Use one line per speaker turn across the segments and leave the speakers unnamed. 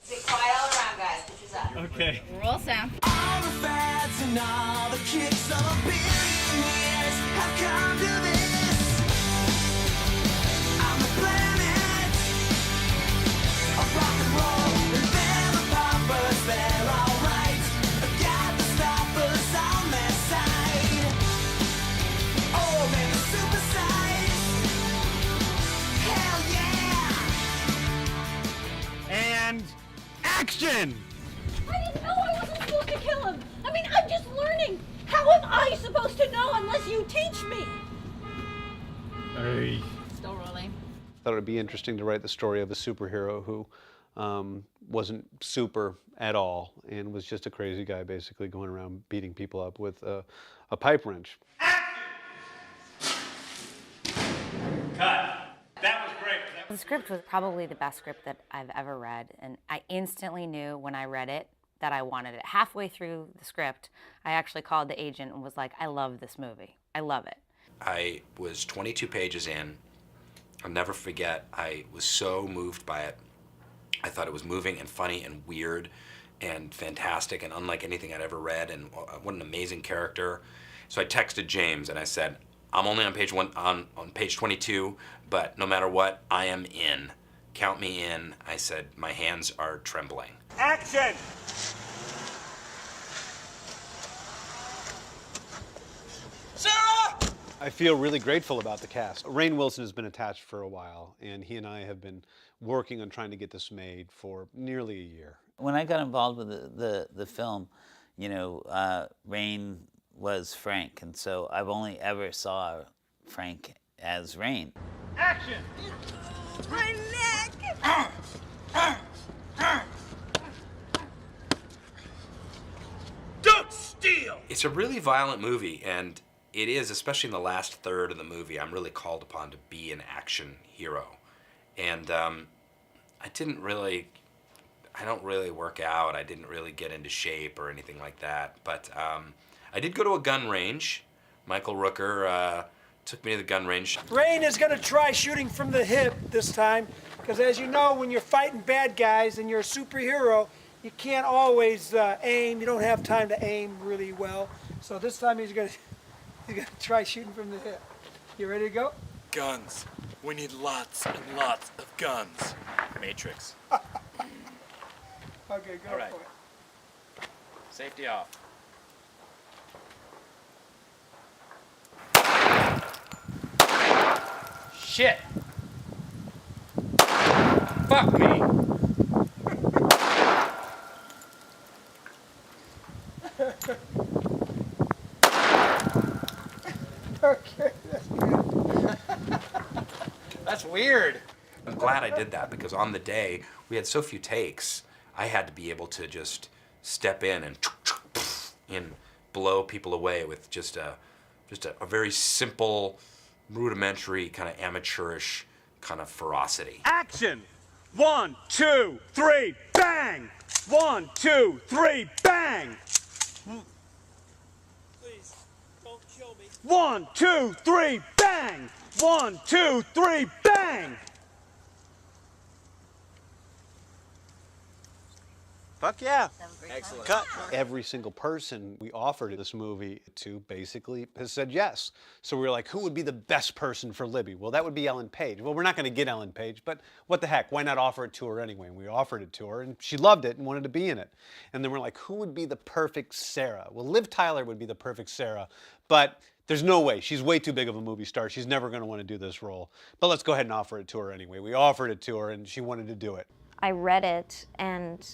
Be quiet all around, guys. Pictures up.
Okay.
Roll sound.
All the fads and all the kicks of billionaires have come to this. I'm the planet of rock and roll, and they're the poppers, they're alright. Got the stoppers on their side. Oh, man, the super size. Hell yeah!
And action!
I didn't know I wasn't supposed to kill him. I mean, I'm just learning. How am I supposed to know unless you teach me?
Hey.
Still rolling.
Thought it would be interesting to write the story of a superhero who wasn't super at all and was just a crazy guy basically going around beating people up with a pipe wrench.
Cut. That was great.
The script was probably the best script that I've ever read, and I instantly knew when I read it that I wanted it. Halfway through the script, I actually called the agent and was like, I love this movie. I love it.
I was 22 pages in. I'll never forget, I was so moved by it. I thought it was moving and funny and weird and fantastic and unlike anything I'd ever read, and what an amazing character. So I texted James and I said, I'm only on page page 22, but no matter what, I am in. Count me in. I said, my hands are trembling.
Action!
Sarah!
I feel really grateful about the cast. Rainn Wilson has been attached for a while, and he and I have been working on trying to get this made for nearly a year.
When I got involved with the film, you know, Rainn was Frank, and so I've only ever saw Frank as Rainn.
Action!
My neck!
Don't steal!
It's a really violent movie, and it is, especially in the last third of the movie, I'm really called upon to be an action hero. And I don't really work out. I didn't really get into shape or anything like that. But I did go to a gun range. Michael Rooker took me to the gun range.
Rainn is going to try shooting from the hip this time, because as you know, when you're fighting bad guys and you're a superhero, you can't always aim. You don't have time to aim really well. So this time he's going to try shooting from the hip. You ready to go?
Guns. We need lots and lots of guns. Matrix.
Okay, go
All right.
for it.
Safety off. Shit! Fuck me!
Okay, that's good.
That's weird.
I'm glad I did that because on the day, we had so few takes, I had to be able to just step in and blow people away with just a very simple, rudimentary, kind of amateurish kind of ferocity.
Action! 1, 2, 3, bang! 1, 2, 3, bang!
Please, don't kill me.
1, 2, 3, bang! 1, 2, 3, bang! Fuck yeah.
Excellent.
Cut. Every single person we offered this movie to basically has said yes. So we were like, who would be the best person for Libby? Well, that would be Ellen Page. Well, we're not going to get Ellen Page, but what the heck? Why not offer it to her anyway? And we offered it to her, and she loved it and wanted to be in it. And then we're like, who would be the perfect Sarah? Well, Liv Tyler would be the perfect Sarah, but there's no way. She's way too big of a movie star. She's never going to want to do this role. But let's go ahead and offer it to her anyway. We offered it to her, and she wanted to do it.
I read it and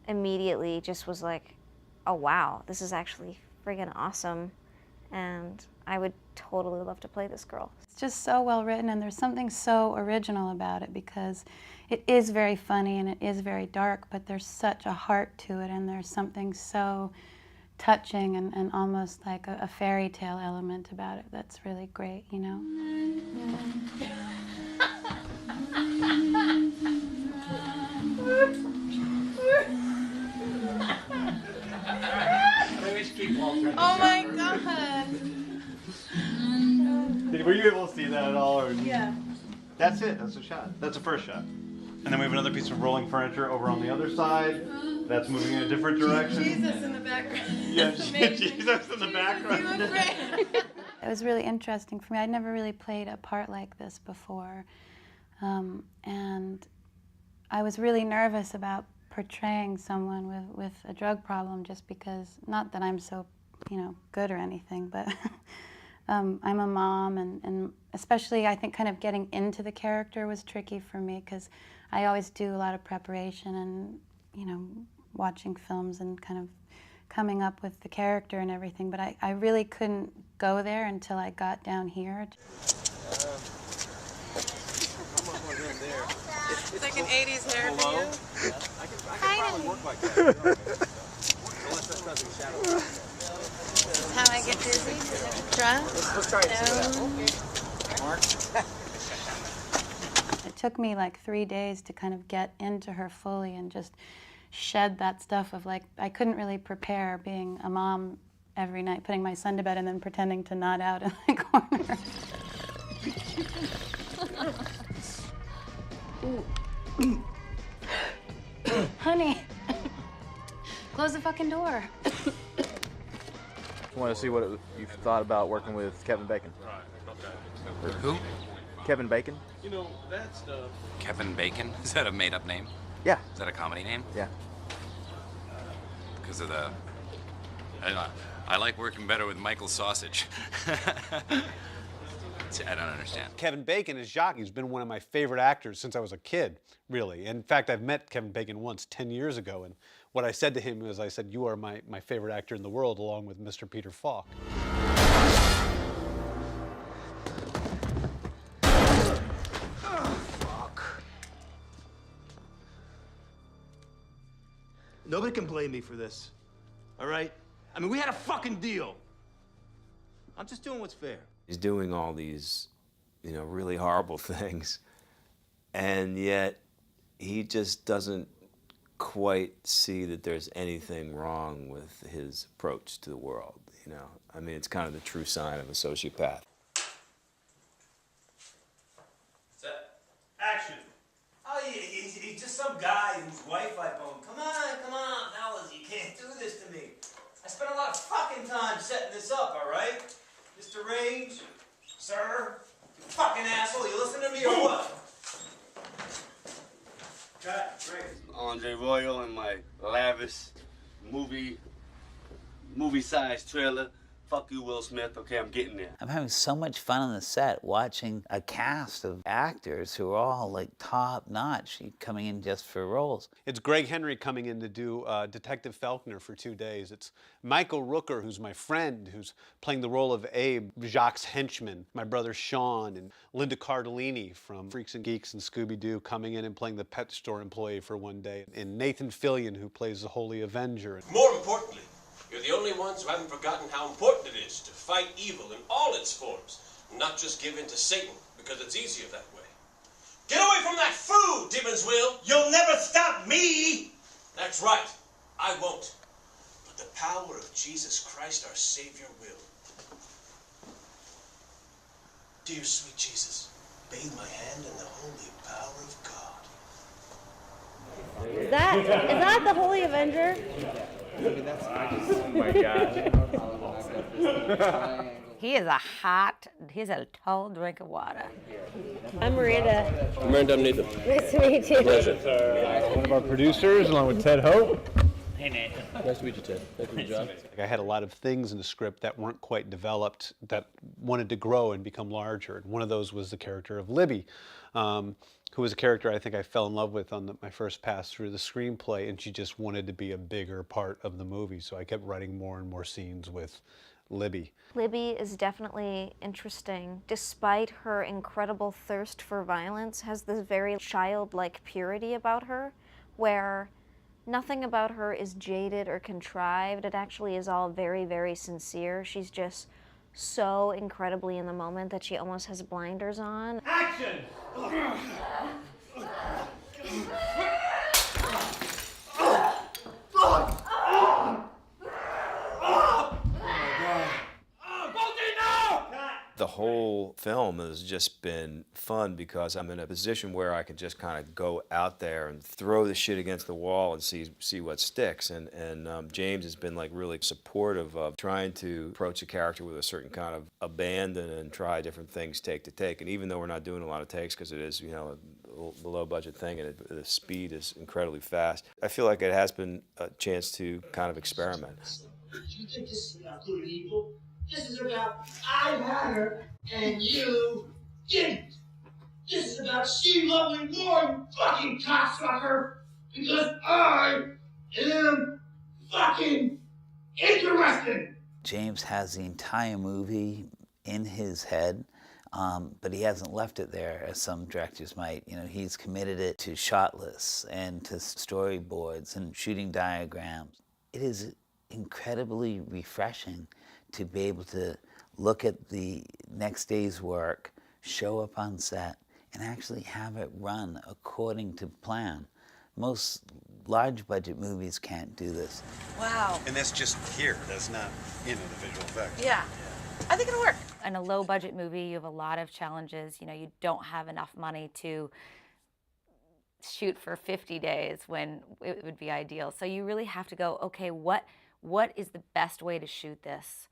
immediately just was like, oh wow, this is actually friggin' awesome, and I would totally love to play this girl.
It's just so well written, and there's something so original about it because it is very funny and it is very dark, but there's such a heart to it, and there's something so touching and almost like a fairy tale element about it that's really great, you know?
Oh my god!
Were you able to see that at all? Or?
Yeah.
That's it. That's the shot. That's the first shot. And then we have another piece of rolling furniture over on the other side. That's moving in a different direction.
Jesus in the background.
Yeah, Jesus in the background.
It was really interesting for me. I'd never really played a part like this before. And I was really nervous about portraying someone with a drug problem just because, not that I'm so, good or anything, but I'm a mom and especially I think kind of getting into the character was tricky for me because I always do a lot of preparation and, watching films and kind of coming up with the character and everything, but I really couldn't go there until I got down here.
It's like an 80s hairdo. How I get dizzy? Drunk?
Let's try it.
It took me like 3 days to kind of get into her fully and just shed that stuff of like, I couldn't really prepare being a mom every night, putting my son to bed and then pretending to nod out in the corner. Honey, close the fucking door.
I want to see what you've thought about working with Kevin Bacon.
Who?
Kevin Bacon.
Kevin Bacon? Is that a made-up name?
Yeah.
Is that a comedy name?
Yeah.
Because of the... I like working better with Michael Sausage. I don't understand.
Kevin Bacon as Jacques has been one of my favorite actors since I was a kid, really. In fact, I've met Kevin Bacon once 10 years ago, and what I said to him was, I said, you are my favorite actor in the world, along with Mr. Peter Falk.
Nobody can blame me for this, all right? I mean, we had a fucking deal. I'm just doing what's fair.
He's doing all these, really horrible things, and yet he just doesn't quite see that there's anything wrong with his approach to the world, I mean, it's kind of the true sign of a sociopath.
Set. Action. Oh, he's just some guy whose wife I boned. Come on, fellas, you can't do this to me. I spent a lot of fucking time setting this up, all right? Mr. Range, sir, you fucking asshole, you listen to me or what? Cut, great.
Andre Royal in my lavish movie-sized trailer. Fuck you, Will Smith. Okay, I'm getting there.
I'm having so much fun on the set watching a cast of actors who are all like top notch coming in just for roles.
It's Greg Henry coming in to do Detective Faulkner for 2 days. It's Michael Rooker, who's my friend, who's playing the role of Abe, Jacques' henchman. My brother Sean and Linda Cardellini from Freaks and Geeks and Scooby-Doo coming in and playing the pet store employee for 1 day. And Nathan Fillion, who plays the Holy Avenger.
More importantly, you're the only ones who haven't forgotten how important it is to fight evil in all its forms, not just give in to Satan, because it's easier that way. Get away from that food, demons will! You'll never stop me! That's right, I won't. But the power of Jesus Christ, our Savior, will. Dear sweet Jesus, bathe my hand in the holy power of God.
Is that the Holy Avenger?
Oh my God.
He's a tall drink of water.
I'm Miranda.
Miranda, I'm Nathan.
Nice to meet you.
Pleasure. One of our producers, along with Ted Hope. Hey, Nathan. Nice to meet you, Ted. Thank you for the job.
I had a lot of things in the script that weren't quite developed that wanted to grow and become larger. And one of those was the character of Libby, who was a character I think I fell in love with on my first pass through the screenplay, and she just wanted to be a bigger part of the movie. So I kept writing more and more scenes with Libby.
Libby is definitely interesting. Despite her incredible thirst for violence, has this very childlike purity about her, where nothing about her is jaded or contrived. It actually is all very, very sincere. She's just so incredibly in the moment that she almost has blinders on.
Action!
The whole film has just been fun because I'm in a position where I can just kind of go out there and throw the shit against the wall and see what sticks. And James has been like really supportive of trying to approach a character with a certain kind of abandon and try different things take to take. And even though we're not doing a lot of takes because it is, you know, a low budget thing and the speed is incredibly fast, I feel like it has been a chance to kind of experiment.
Do you think this is about good and evil? This is about I had her and you didn't. This is about she loved me more, you fucking cocksucker, because I am fucking interested.
James has the entire movie in his head, but he hasn't left it there as some directors might. You know, he's committed it to shot lists and to storyboards and shooting diagrams. It is incredibly refreshing to be able to look at the next day's work, show up on set, and actually have it run according to plan. Most large budget movies can't do this.
Wow.
And that's just here, that's not in the visual effects.
Yeah. I think it'll work.
In a low budget movie, you have a lot of challenges. You know, you don't have enough money to shoot for 50 days when it would be ideal. So you really have to go, okay, what is the best way to shoot this,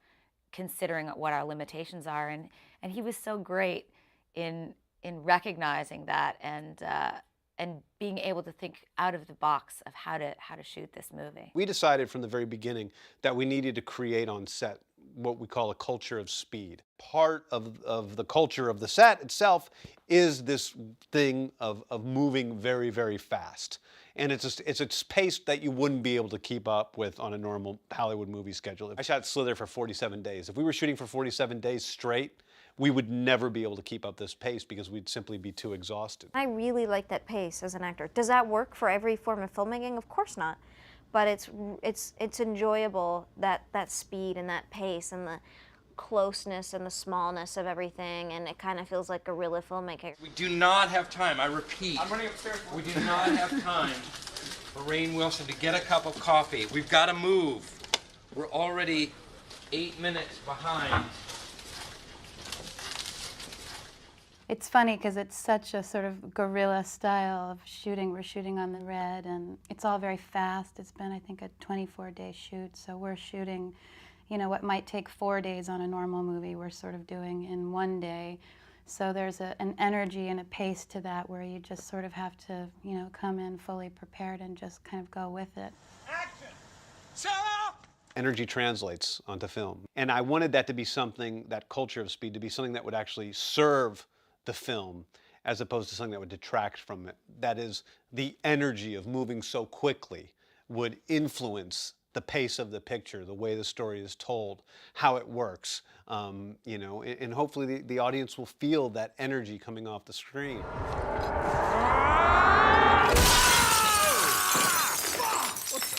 considering what our limitations are? And he was so great in recognizing that and being able to think out of the box of how to shoot this movie.
We decided from the very beginning that we needed to create on set what we call a culture of speed. Part of the culture of the set itself is this thing of moving very, very fast. And it's a pace that you wouldn't be able to keep up with on a normal Hollywood movie schedule. I shot Slither for 47 days. If we were shooting for 47 days straight, we would never be able to keep up this pace because we'd simply be too exhausted.
I really like that pace as an actor. Does that work for every form of filmmaking? Of course not. But it's enjoyable, that speed and that pace and the closeness and the smallness of everything, and it kind of feels like guerrilla filmmaking.
We do not have time, I repeat. I'm running upstairs. We do not have time for Rainn Wilson to get a cup of coffee. We've got to move. We're already 8 minutes behind.
It's funny because it's such a sort of guerrilla style of shooting. We're shooting on the red, and it's all very fast. It's been, I think, a 24-day shoot, so we're shooting, you know, what might take 4 days on a normal movie, we're sort of doing in 1 day. So there's an energy and a pace to that where you just sort of have to, you know, come in fully prepared and just kind of go with it.
Action! Shut up!
Energy translates onto film. And I wanted that to be something, that culture of speed, to be something that would actually serve the film as opposed to something that would detract from it. That is, the energy of moving so quickly would influence the pace of the picture, the way the story is told, how it works, you know, and hopefully the audience will feel that energy coming off the screen.
What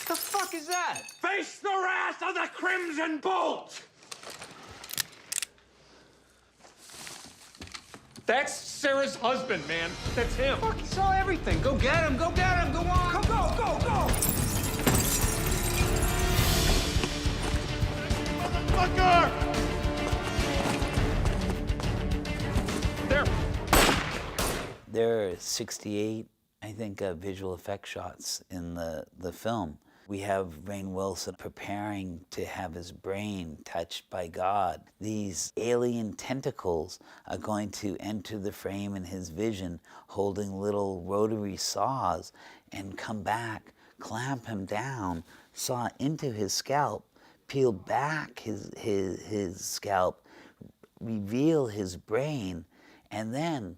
the fuck is that? Face the wrath of the Crimson Bolt!
That's Sarah's husband, man. That's him.
Fuck, he saw everything. Go get him, go get him, go on. Go.
Motherfucker! There.
There are 68, I think, visual effect shots in the film. We have Rainn Wilson preparing to have his brain touched by God. These alien tentacles are going to enter the frame in his vision, holding little rotary saws, and come back, clamp him down, saw into his scalp, peel back his scalp, reveal his brain, and then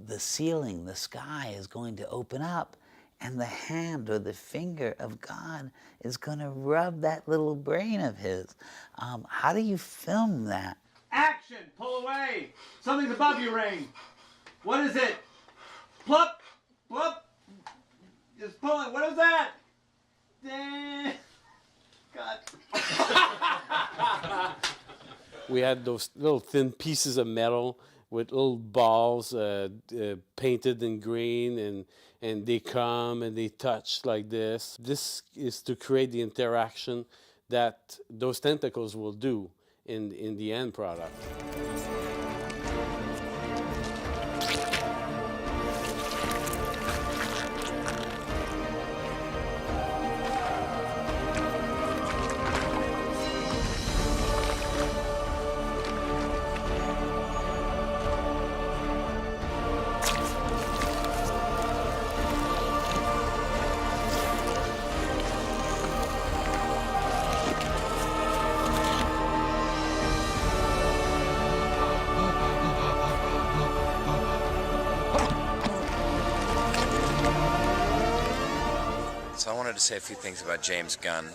the ceiling, the sky is going to open up, and the hand or the finger of God is going to rub that little brain of his. How do you film that?
Action! Pull away! Something's above you, Rainn. What is it? Plup! Plup! Just pull it. What is that? God.
We had those little thin pieces of metal with little balls painted in green, and they come and they touch like this. This is to create the interaction that those tentacles will do in the end product.
So I wanted to say a few things about James Gunn.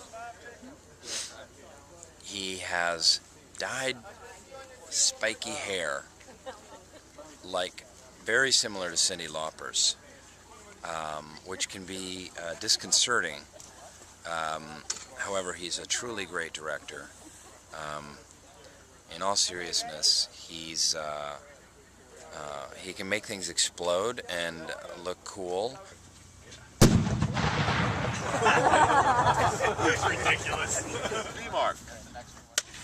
He has dyed spiky hair, like very similar to Cyndi Lauper's, which can be disconcerting. However, he's a truly great director. In all seriousness, he can make things explode and look cool.
It's ridiculous.
Hey, Mark.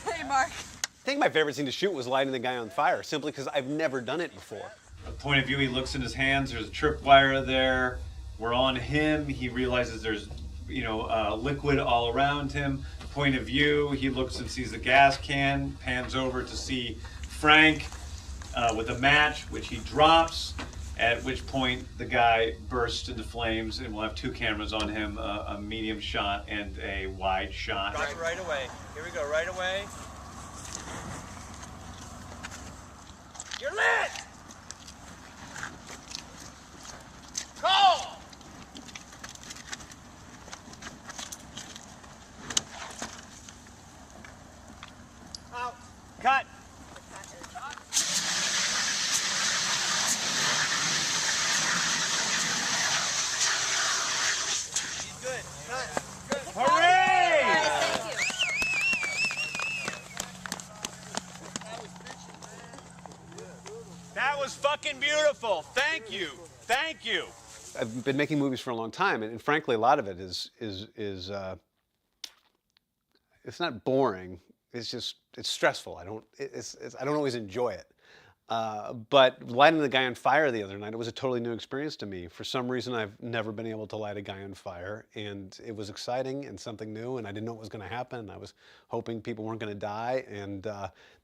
Hey, Mark.
I think my favorite scene to shoot was lighting the guy on fire, simply because I've never done it before.
The point of view, he looks in his hands, there's a tripwire there. We're on him, he realizes there's, liquid all around him. Point of view, he looks and sees the gas can, pans over to see Frank with a match, which he drops, at which point the guy bursts into flames, and we'll have two cameras on him, a medium shot and a wide shot.
Roger, right away. Here we go, right away. You're lit! Call! Out. Cut. Good. Cut. Good.
Hooray!
Thank you.
That was fucking beautiful. Thank you. Thank you.
I've been making movies for a long time, and frankly, a lot of it is it's not boring. It's just it's stressful. I don't always enjoy it. But lighting the guy on fire the other night, it was a totally new experience to me. For some reason, I've never been able to light a guy on fire, and it was exciting and something new, and I didn't know what was going to happen. I was hoping people weren't going to die, and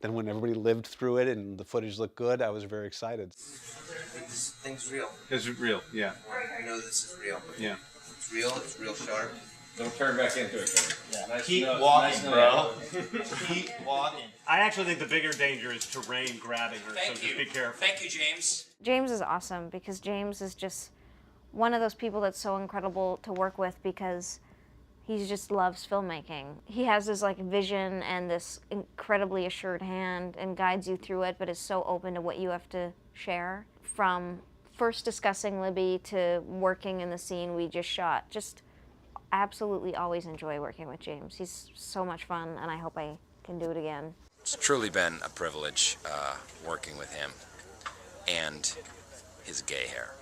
then when everybody lived through it and the footage looked good, I was very excited.
This thing's real.
It's real, yeah.
I know this is real.
Yeah.
It's real sharp.
Don't turn back into it, Kevin.
Yeah.
Keep walking, bro.
Keep walking.
I actually think the bigger danger is to Rainn grabbing her, so just be careful.
Thank you, James. James is awesome because James is just one of those people that's so incredible to work with because he just loves filmmaking. He has this vision and this incredibly assured hand and guides you through it, but is so open to what you have to share. From first discussing Libby to working in the scene we just shot, just absolutely always enjoy working with James. He's so much fun, and I hope I can do it again.
It's truly been a privilege working with him and his gay hair.